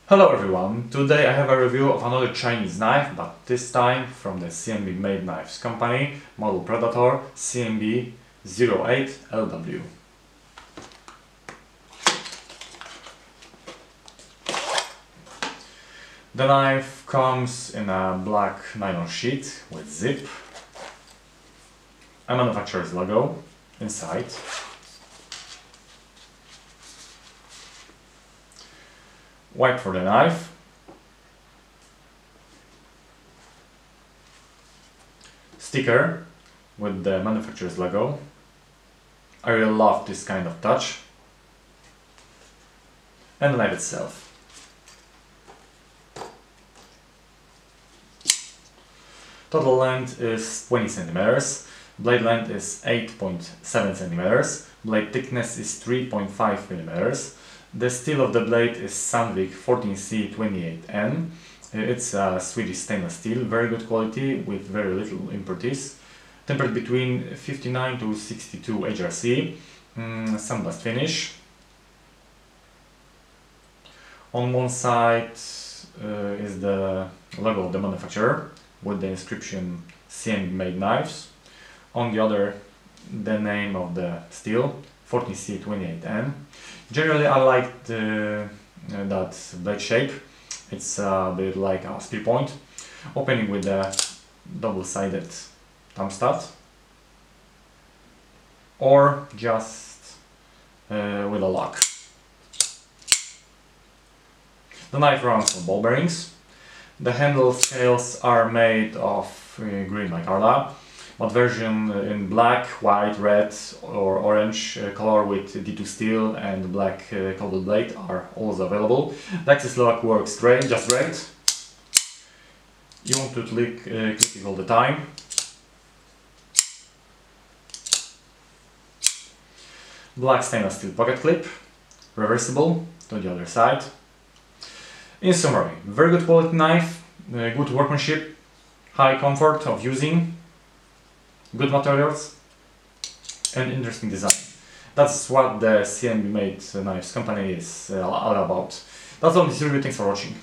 Hello everyone, today I have a review of another Chinese knife, but this time from the CMB Made Knives company, model Predator CMB 08LW. The knife comes in a black nylon sheet with zip, a manufacturer's logo inside, wipe for the knife, sticker with the manufacturer's logo. I really love this kind of touch, and the knife itself. Total length is 20 cm, blade length is 8.7 cm, blade thickness is 3.5 mm. The steel of the blade is Sandvik 14C28N. It's a Swedish stainless steel, very good quality with very little impurities. Tempered between 59 to 62 HRC, sandblast finish. On one side is the logo of the manufacturer with the inscription CMB Made Knives. On the other, the name of the steel, 14C28N. Generally I like that blade shape. It's a bit like a spear point. Opening with a double-sided thumb stud, or just with a lock. The knife runs on ball bearings. The handle scales are made of green micarta, but version in black, white, red or orange color with D2 steel and black cobalt blade are also available. The axis lock works just great. You want to click it all the time. Black stainless steel pocket clip, reversible to the other side. In summary, very good quality knife, good workmanship, high comfort of using, good materials and interesting design. That's what the CMB Made Knives company is all about. That's all this review, thanks for watching.